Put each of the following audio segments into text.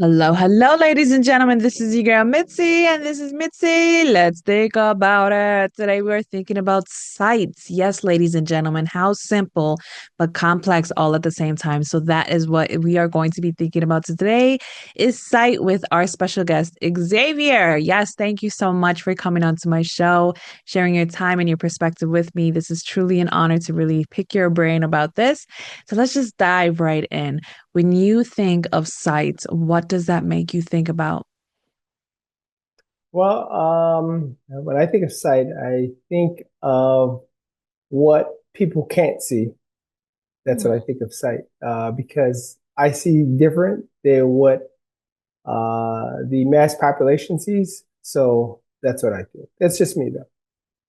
Hello, hello, ladies and gentlemen. This is your girl Mitzi, and this is Mitzi. Let's think about it. Today we are thinking about sights. Yes, ladies and gentlemen, how simple but complex all at the same time. So that is what we are going to be thinking about today is sight with our special guest, Xavier. Yes, thank you so much for coming onto my show, sharing your time and your perspective with me. This is truly an honor to really pick your brain about this. So let's just dive right in. When you think of sight, what does that make you think about? When I think of sight, I think of what people can't see. That's what I think of sight, because I see different than what the mass population sees. So that's what I think. That's just me, though.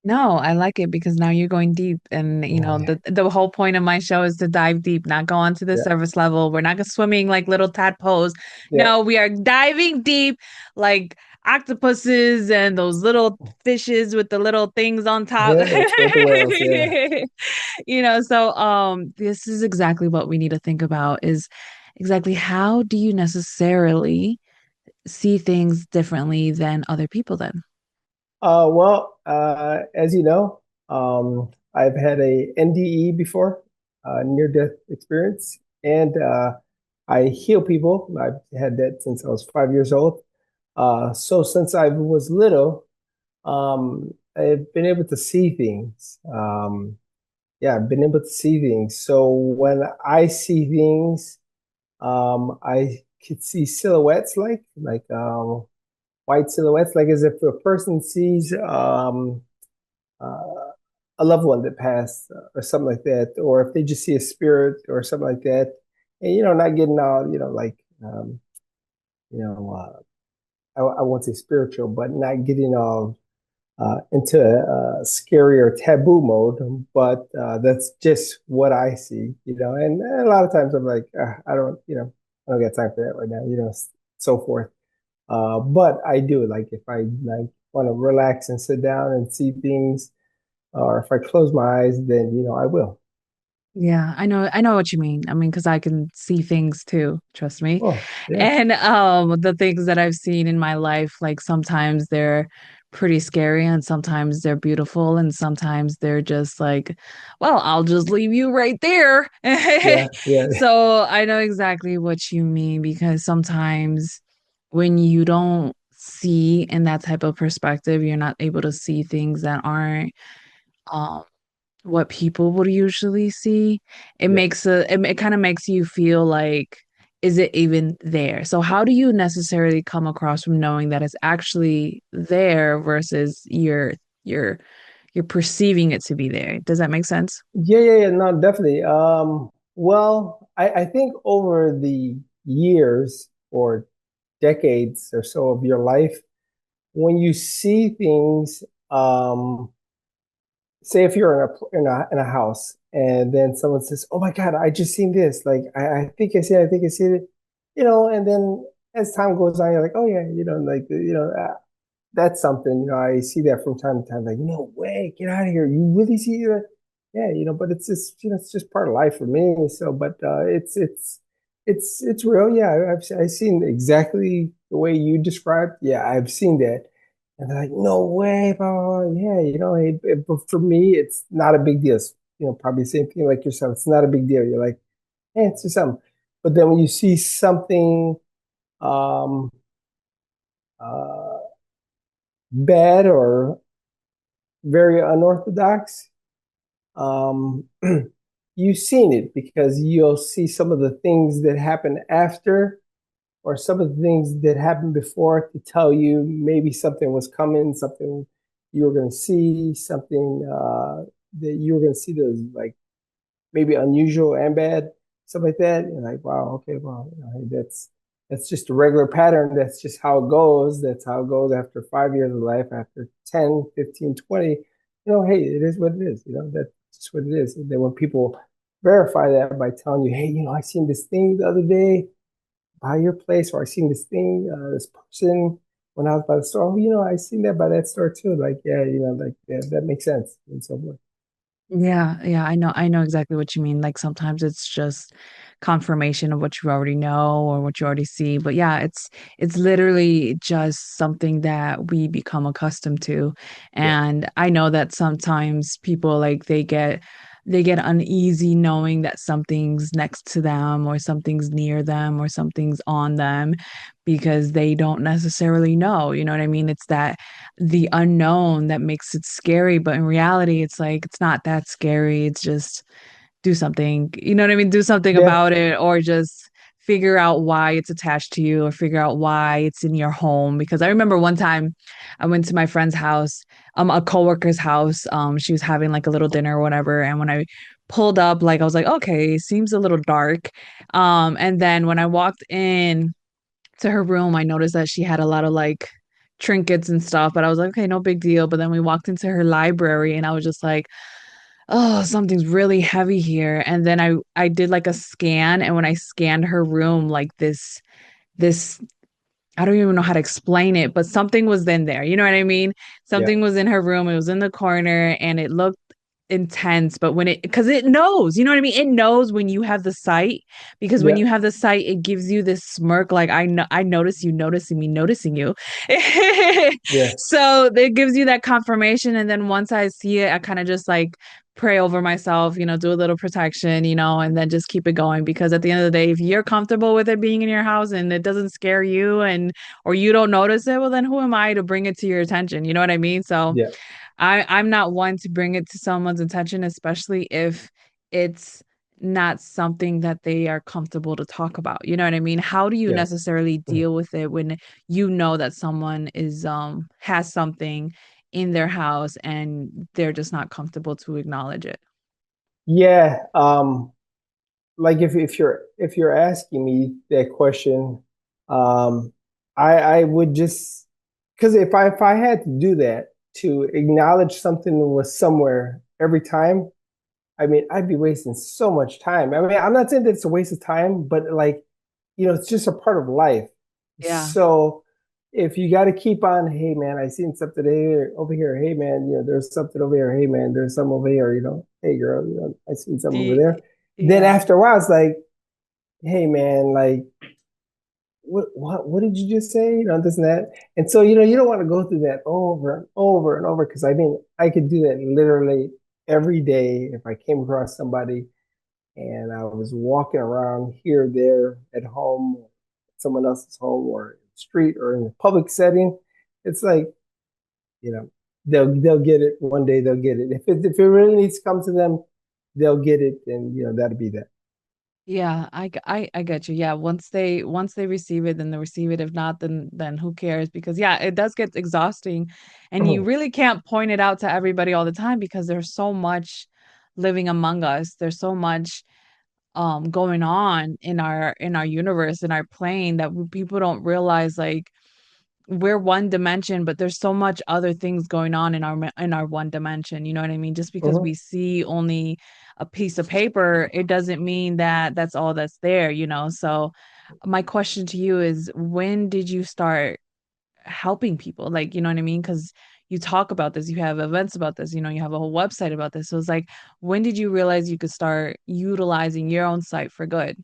No, I like it because now you're going deep. And Oh, yeah, the whole point of my show is to dive deep, not go on to the yeah, surface level. We're not gonna swimming like little tadpoles. yeah, No, we are diving deep like octopuses and those little fishes with the little things on top. yeah. With the whales, yeah. This is exactly what we need to think about is exactly how do you necessarily see things differently than other people then? As you know, I've had a NDE before, near-death experience, and I heal people. I've had that since I was 5 years old. So since I was little, I've been able to see things. Yeah, I've been able to see things. So when I see things, I could see silhouettes like white silhouettes, like as if a person sees uh, a loved one that passed or something like that, or if they just see a spirit or something like that, and not getting all you know, I won't say spiritual, but not getting all into a scary or taboo mode. But that's just what I see, and a lot of times I'm like, I don't, I don't got time for that right now, so forth. But I do like if I like want to relax and sit down and see things, or if I close my eyes, then I will. Yeah, I know what you mean. I mean, because I can see things too, trust me. Oh, yeah, And the things that I've seen in my life, like sometimes they're pretty scary and sometimes they're beautiful and sometimes they're just like, well, I'll just leave you right there. yeah, yeah, So I know exactly what you mean because sometimes when you don't see in that type of perspective, you're not able to see things that aren't um what people would usually see. yeah. It kind of makes you feel like, is it even there? So how do you necessarily come across from knowing that it's actually there versus you're you're perceiving it to be there? Does that make sense? Yeah, yeah, yeah, no, definitely. I think over the years or decades or so of your life, when you see things, say if you're in a house and then someone says, "Oh my God, I just seen this. Like I think I see it, I think I see it," and then as time goes on, you're like, "Oh yeah, that's something, I see that from time to time. Like, no way, get out of here. You really see that? Yeah, but it's just, it's just part of life for me. So, but it's real. Yeah, I've seen exactly the way you described. Yeah, I've seen that. And they're like, no way, blah, blah, blah. Yeah, but for me, it's not a big deal. It's, probably the same thing like yourself. It's not a big deal. You're like, hey, it's just something. But then when you see something um, uh, bad or very unorthodox, um, you've seen it because you'll see some of the things that happen after or some of the things that happened before to tell you maybe something was coming, something you were going to see, something that you were going to see that was like maybe unusual and bad, stuff like that. You're like, wow, okay, well, hey, that's just a regular pattern. That's just how it goes. That's how it goes after 5 years of life, after 10, 15, 20. Hey, it is what it is. That's just what it is. And then when people verify that by telling you, hey, I seen this thing the other day by your place, or I seen this thing, this person when I was by the store. Oh, I seen that by that store too. Like, yeah, like yeah, that makes sense and so forth. Yeah, yeah, I know exactly what you mean. Like sometimes it's just confirmation of what you already know or what you already see. But yeah, it's literally just something that we become accustomed to. Yeah, And I know that sometimes people like they get uneasy knowing that something's next to them or something's near them or something's on them because they don't necessarily know. You know what I mean? It's that the unknown that makes it scary. But in reality, it's like, it's not that scary. It's just do something, you know what I mean? Do something yeah, about it or just figure out why it's attached to you or figure out why it's in your home. Because I remember one time I went to my friend's house, a coworker's house. She was having like a little dinner or whatever. And when I pulled up, like I was like, okay, seems a little dark. And then when I walked in to her room, I noticed that she had a lot of like trinkets and stuff, but I was like, okay, no big deal. But then we walked into her library and I was just like, oh, something's really heavy here. And then I did like a scan, and when I scanned her room, like this I don't even know how to explain it, but something was in there. You know what I mean? yeah, Something was in her room. It was in the corner and it looked intense, but when it, because it knows, you know what I mean? It knows when you have the sight, because when yeah, you have the sight, it gives you this smirk, like I know, I notice you noticing me noticing you. yeah, So it gives you that confirmation. And then once I see it, I kind of just like pray over myself, you know, do a little protection, you know, and then just keep it going. Because at the end of the day, if you're comfortable with it being in your house and it doesn't scare you and or you don't notice it, well, then who am I to bring it to your attention? You know what I mean? So yeah, I'm not one to bring it to someone's attention, especially if it's not something that they are comfortable to talk about. You know what I mean? How do you yes. necessarily Mm. deal with it when you know that someone is has something in their house and they're just not comfortable to acknowledge it? Yeah, like if you're asking me that question, um, I would just because if I had to do that to acknowledge something was somewhere every time, I mean, I'd be wasting so much time. I mean, I'm not saying that it's a waste of time, but like, it's just a part of life. Yeah. So if you got to keep on, hey man, I seen something here over here. Hey man, there's something over here. Hey man, there's some over here. Hey girl, I seen Do something over you, there. Then yeah. after a while, it's like, hey man, like what did you just say? This and that. And so, you don't want to go through that over and over and over because I mean, I could do that literally every day if I came across somebody and I was walking around here, there, at home, or someone else's home, or street, or in a public setting. It's like, you know, they'll get it one day. They'll get it if it really needs to come to them, they'll get it, and that'll be that. Yeah, I get you. Yeah, once they receive it, then they receive it. If not, then who cares? Because yeah, it does get exhausting, and you really can't point it out to everybody all the time because there's so much living among us. There's so much going on in our universe, in our plane that people don't realize like we're one dimension, but there's so much other things going on in our one dimension. You know what I mean? Just because Mhm. we see only a piece of paper, it doesn't mean that that's all that's there, you know? So my question to you is, when did you start helping people? Like, you know what I mean? Because you talk about this, you have events about this, you know, you have a whole website about this. So it's like, when did you realize you could start utilizing your own site for good?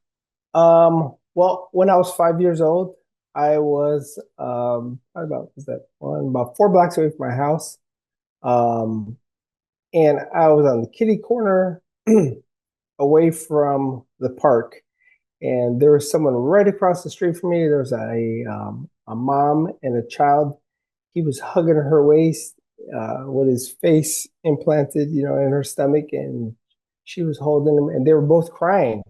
Well, when I was 5 years old, I was probably about was that one about 4 blocks away from my house. Um, and I was on the kitty corner away from the park. And there was someone right across the street from me. There was a mom and a child. He was hugging her waist with his face implanted, in her stomach, and she was holding him, and they were both crying.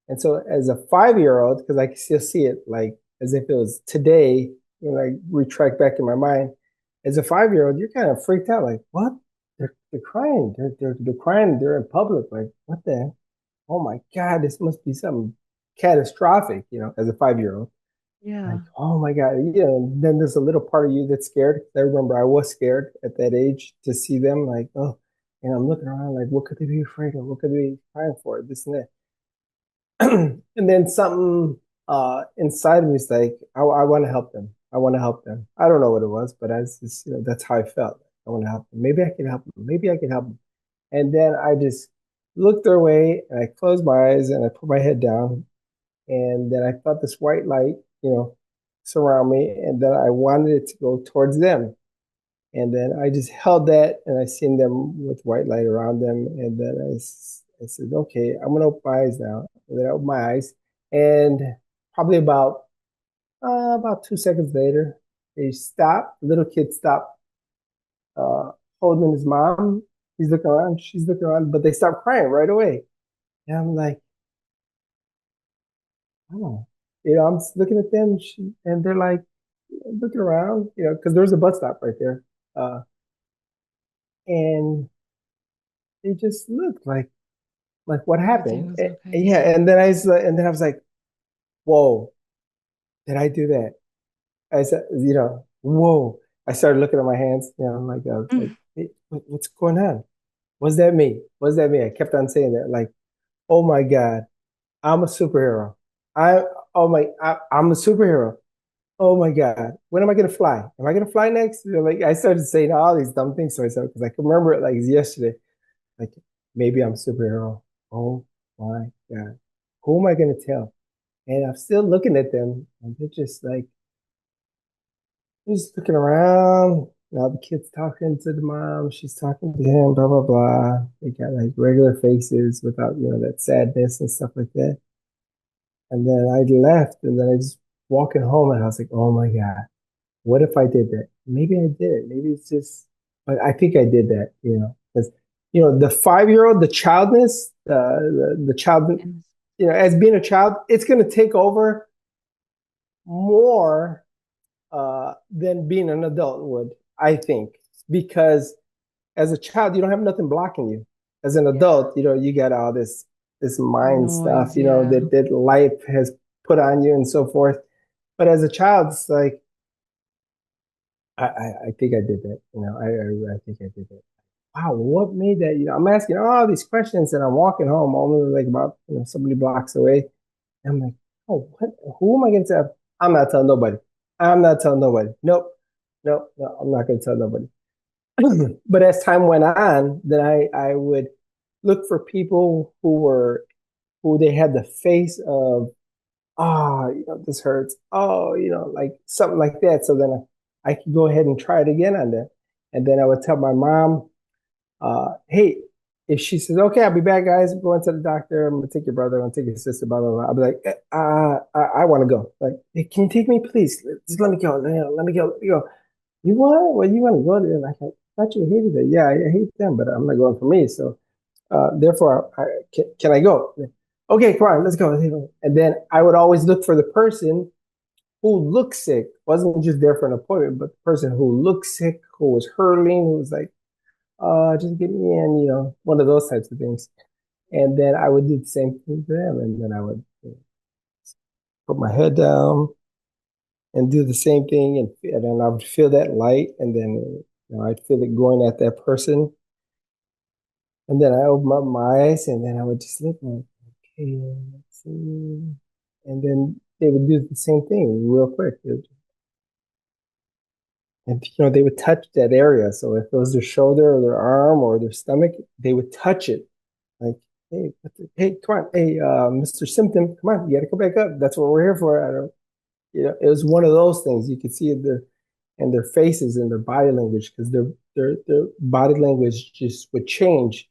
And so, as a 5 year old, because I can still see it like as if it was today, when I retract back in my mind, as a 5 year old, you're kind of freaked out, like, what? They're crying. They're crying. They're in public. Like, what the oh my God, this must be something catastrophic, as a 5 year old. Like, Yeah. oh my God. And then there's a little part of you that's scared. I remember I was scared at that age to see them, like, oh, and I'm looking around like, what could they be afraid of? What could they be crying for? This and that. And then something inside of me is like, I want to help them. I want to help them. I don't know what it was, but I was just, that's how I felt. I want to help them. Maybe I can help them. Maybe I can help them. And then I just looked their way and I closed my eyes and I put my head down. And then I felt this white light, surround me. And then I wanted it to go towards them. And then I just held that and I seen them with white light around them. And then I said, okay, I'm going to open my eyes now. And then I opened my eyes. And probably about 2 seconds later, they stopped. The little kid stopped uh, holding his mom. He's looking around, she's looking around, but they stopped crying right away. And I'm like, oh, I'm just looking at them, and they're like looking around, because there's a bus stop right there. Uh, and they just looked like what Everything happened? was okay. Yeah, and then I was like, whoa, did I do that? I said, whoa. I started looking at my hands, I was like, Mm. hey, what's going on? Was that me? Was that me? I kept on saying that, like, oh my God, I'm a superhero. I, I'm a superhero. Oh my God, when am I gonna fly? Am I gonna fly next? Like I started saying all these dumb things to myself because I can remember it like yesterday. Like maybe I'm a superhero. Oh my God, who am I gonna tell? And I'm still looking at them, and they're just like, they're just looking around. Now the kid's talking to the mom, she's talking to him, blah blah blah. They got like regular faces without that sadness and stuff like that. And then I left, and then I just walking home, and I was like, oh my God, what if I did that? Maybe I did it. Maybe it's just, but I think I did that, because, the 5-year-old, the childness, the child, And as being a child, it's going to take over more than being an adult would, I think, because as a child, you don't have nothing blocking you. As an yeah, adult, you got all this mind stuff, noise, yeah. that life has put on you and so forth. But as a child, it's like I think I did that. I think I did that. Wow, what made that? I'm asking all these questions and I'm walking home, only like about so many blocks away. And I'm like, oh, what? Who am I going to tell? I'm not telling nobody. I'm not telling nobody. Nope, nope, no, I'm not going to tell nobody. But as time went on, then I would look for people who they had the face of, oh, this hurts. Oh, like something like that. So then I could go ahead and try it again on that. And then I would tell my mom, hey, if she says, okay, I'll be back, guys, I'm going to the doctor. I'm going to take your brother. I'm going to take your sister, blah, blah, blah. I'll be like, I want to go. Like, hey, can you take me, please? Just let me go. Let me go. Let me go. You want? Well, you want to go there? Like, I thought you hated it. Yeah, I hate them, but I'm not going for me. So, therefore, can I go? Okay, come on, let's go. And then I would always look for the person who looked sick, wasn't just there for an appointment, but the person who looked sick, who was hurling, who was like, just get me in, one of those types of things. And then I would do the same thing to them. And then I would put my head down and do the same thing. And then I would feel that light. And then I'd feel it going at that person. And then I open up my eyes and then I would just look like, okay, let's see. And then they would do the same thing real quick. And they would touch that area. So if it was their shoulder or their arm or their stomach, they would touch it. Like, hey, hey, come on, hey, Mr. Symptom, come on, you got to go back up. That's what we're here for. I don't, it was one of those things you could see in their faces and their body language because their body language just would change,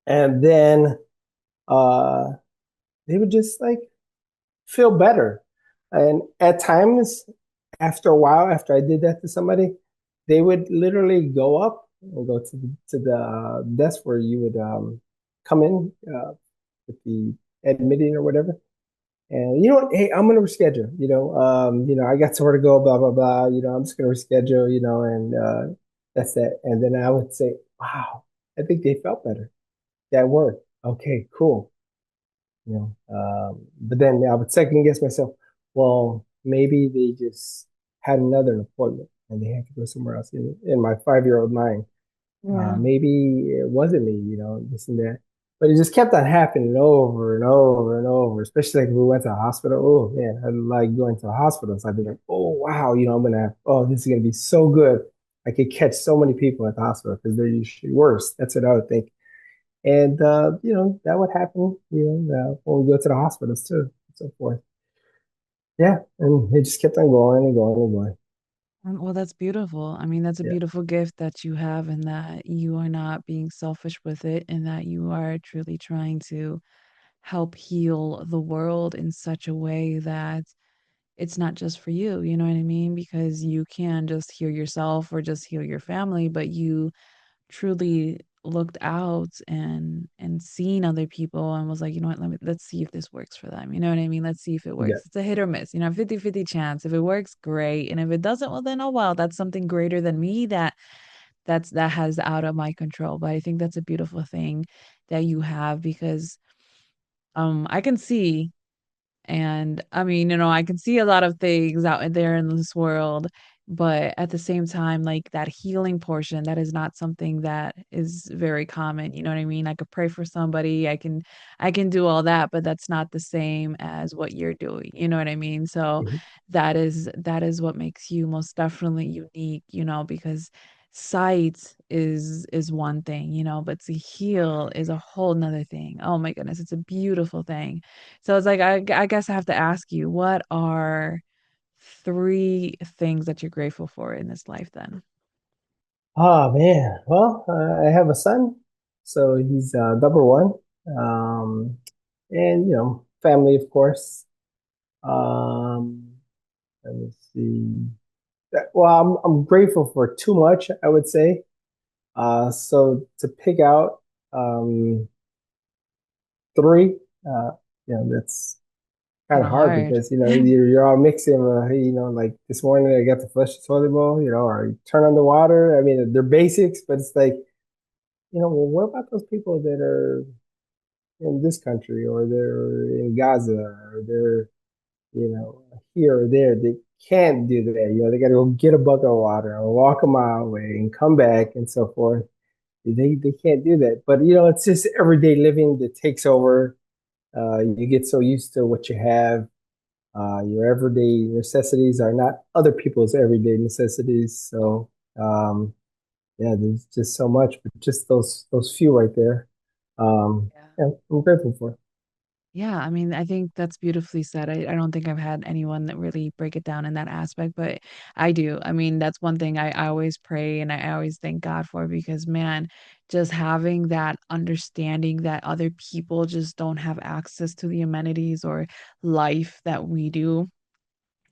and then uh, they would just like feel better. And at times, after a while, after I did that to somebody, they would literally go up and go to the desk where you would come in with the admitting or whatever. And you know what? Hey, I'm gonna reschedule. I got somewhere to go. Blah blah blah. I'm just gonna reschedule. And that's it. And then I would say, "Wow, I think they felt better. That worked. Okay, cool." But then I would second guess myself. Well, maybe they just had another appointment and they had to go somewhere else. In my 5-year-old mind, Yeah. maybe it wasn't me, this and that. But it just kept on happening over and over and over, especially like when we went to the hospital. Oh man, I like going to the hospital. So I'd be like, oh wow, I'm gonna have, oh, this is gonna be so good. I could catch so many people at the hospital because they're usually worse. That's what I would think. And that would happen, when we go to the hospitals too, and so forth. Yeah, and it just kept on going and going and going. Well, that's beautiful. I mean, that's a Yeah, beautiful gift that you have, and that you are not being selfish with it, and that you are truly trying to help heal the world in such a way that it's not just for you, you know what I mean? Because you can just heal yourself or just heal your family, but you truly looked out and seen other people and was like, you know what, let's see if this works for them. You know what I mean? Let's see if it yeah. works. It's a hit or miss, 50-50 chance. If it works, great. And if it doesn't, well then oh well, that's something greater than me that has out of my control. But I think that's a beautiful thing that you have because I can see and I mean, I can see a lot of things out there in this world, but at the same time, like that healing portion, that is not something that is very common. You know what I mean? I could pray for somebody, I can do all that, but that's not the same as what you're doing. You know what I mean? So Mhm. that is what makes you most definitely unique, because sight is one thing, but to heal is a whole nother thing. Oh my goodness, it's a beautiful thing. So it's like I guess I have to ask you, what are three things that you're grateful for in this life then? Oh man, well, I have a son, so he's number one, and family, of course. Um, Let me see. Well, I'm grateful for too much, I would say. So to pick out three, uh, that's kind Kind of of hard hard. because you're all mixing. Hey, like this morning I got to flush the toilet bowl, or you turn on the water. I mean, they're basics, but it's like, well, what about those people that are in this country, or they're in Gaza, or they're here or there? They can't do that. They got to go get a bucket of water or walk a mile away and come back and so forth. They can't do that. But it's just everyday living that takes over. You get so used to what you have. Your everyday necessities are not other people's everyday necessities. So yeah, there's just so much, but just those few right there. Yeah. Yeah, I'm grateful for. Yeah, I mean, I think that's beautifully said. I don't think I've had anyone that really break it down in that aspect, but I do. I mean, that's one thing I always pray and I always thank God for because, man, just having that understanding that other people just don't have access to the amenities or life that we do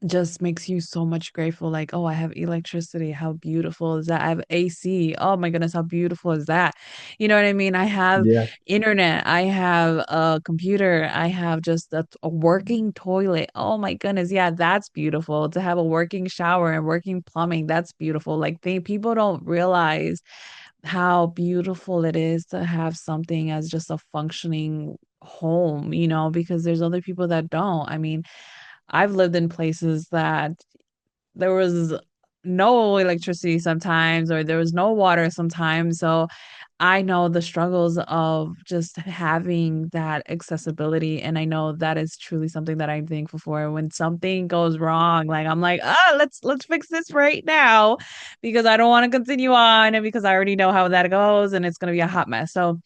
just makes you so much grateful. Like, oh, I have electricity. How beautiful is that? I have AC. Oh my goodness, how beautiful is that? You know what I mean? I have Yeah, internet. I have a computer. I have just a working toilet. Oh my goodness. Yeah, that's beautiful. To have a working shower and working plumbing, that's beautiful. Like, people don't realize how beautiful it is to have something as just a functioning home, because there's other people that don't. I mean, I've lived in places that there was no electricity sometimes, or there was no water sometimes. So I know the struggles of just having that accessibility. And I know that is truly something that I'm thankful for. When something goes wrong, like I'm like, let's fix this right now because I don't want to continue on and because I already know how that goes and it's gonna be a hot mess. So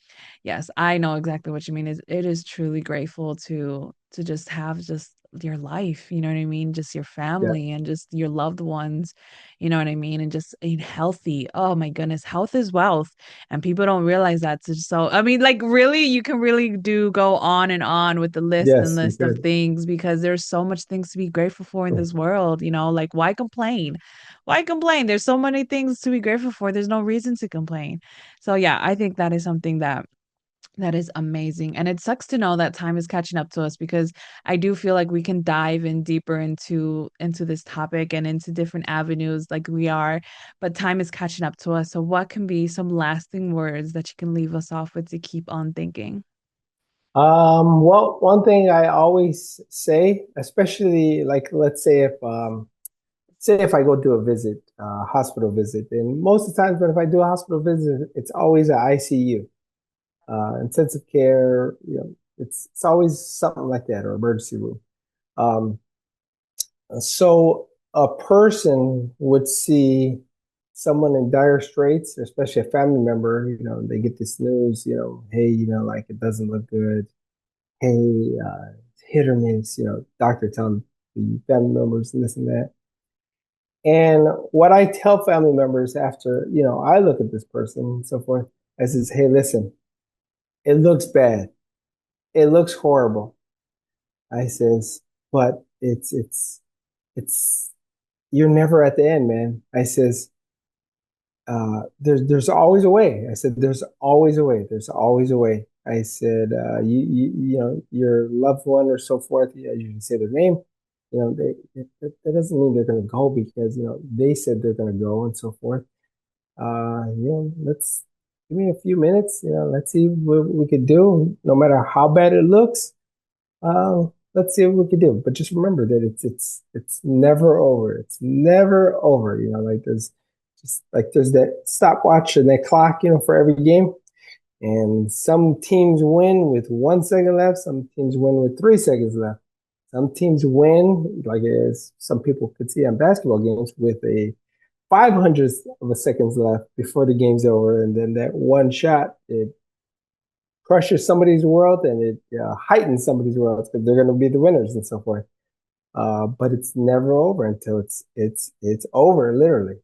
yes, I know exactly what you mean. It is truly grateful to just have just your life, you know what I mean? Just your yeah, family and just your loved ones, you know what I mean? And just healthy. Oh my goodness, health is wealth. And people don't realize that. So, I mean, like, really, you can really do go on and on with the list and yes, you list of could. things because there's so much things to be grateful for in this world, like, why complain? Why complain? There's so many things to be grateful for. There's no reason to complain. So, yeah, I think that is something that is amazing. And it sucks to know that time is catching up to us because I do feel like we can dive in deeper into this topic and into different avenues like we are, but time is catching up to us. So what can be some lasting words that you can leave us off with to keep on thinking? Well, one thing I always say, especially like say if I go do a visit, hospital visit, and most of the times, but if I do a hospital visit, it's always an ICU, intensive care. It's always something like that or emergency room. Um, so a person would see someone in dire straits, especially a family member, they get this news, hey, like it doesn't look good. Hey, hit or miss, doctor telling the family members and this and that. And what I tell family members after, I look at this person and so forth, I says, hey, listen, it looks bad. It looks horrible. I says, but it's, you're never at the end, man. I says, there's always a way. I said, there's always a way. There's always a way. I said, your loved one or so forth, you can say their name. That doesn't mean they're going to go because, they said they're going to go and so forth. Let's give me a few minutes. Let's see what we could do. No matter how bad it looks, let's see what we could do. But just remember that it's never over. It's never over. Like there's that stopwatch and that clock, for every game. And some teams win with 1 second left. Some teams win with 3 seconds left. Some teams win, like as some people could see on basketball games, with a 500th of a seconds left before the game's over, and then that one shot it crushes somebody's world and it heightens somebody's world because they're going to be the winners and so forth. But it's never over until it's over, literally.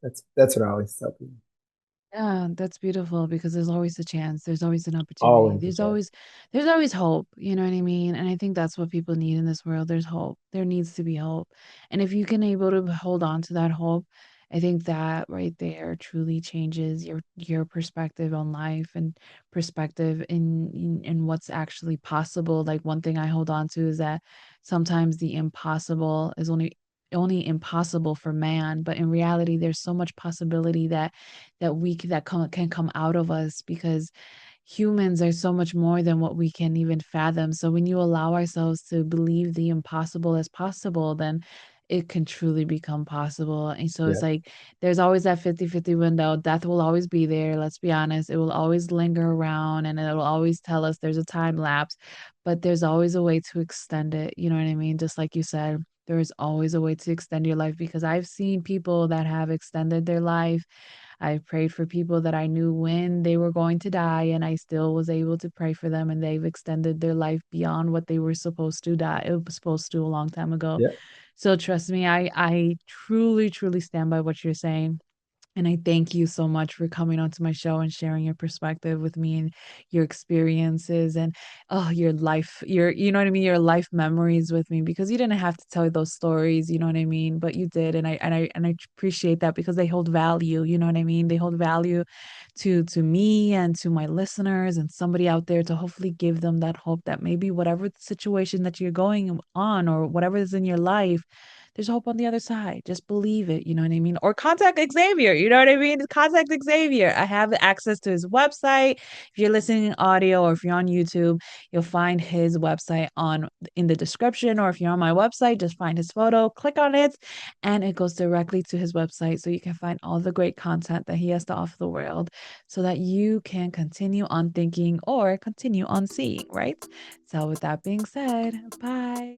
That's what I always tell people. Yeah, that's beautiful because there's always a chance. There's always an opportunity. Always a chance. There's always hope. You know what I mean? And I think that's what people need in this world. There's hope. There needs to be hope. And if you can able to hold on to that hope, I think that right there truly changes your perspective on life and perspective in what's actually possible. Like one thing I hold on to is that sometimes the impossible is only impossible for man, but in reality there's so much possibility that can come out of us because humans are so much more than what we can even fathom. So when you allow ourselves to believe the impossible as possible, then it can truly become possible. And so Yeah, it's like there's always that 50-50 window. Death will always be there. Let's be honest. It will always linger around and it'll always tell us there's a time lapse, but there's always a way to extend it. You know what I mean? Just like you said, there is always a way to extend your life because I've seen people that have extended their life. I prayed for people that I knew when they were going to die, and I still was able to pray for them, and they've extended their life beyond what they were supposed to die. It was supposed to a long time ago. yeah. So trust me, I truly, truly stand by what you're saying. And I thank you so much for coming onto my show and sharing your perspective with me and your experiences and your life, you know what I mean, your life memories with me because you didn't have to tell those stories, you know what I mean, but you did and I appreciate that because they hold value, you know what I mean? They hold value to me and to my listeners and somebody out there to hopefully give them that hope that maybe whatever situation that you're going on or whatever is in your life, there's hope on the other side. Just believe it. You know what I mean? Or contact Xavier. You know what I mean? Contact Xavier. I have access to his website. If you're listening in audio or if you're on YouTube, you'll find his website on in the description. Or if you're on my website, just find his photo, click on it, and it goes directly to his website. So you can find all the great content that he has to offer the world so that you can continue on thinking or continue on seeing, right? So with that being said, bye.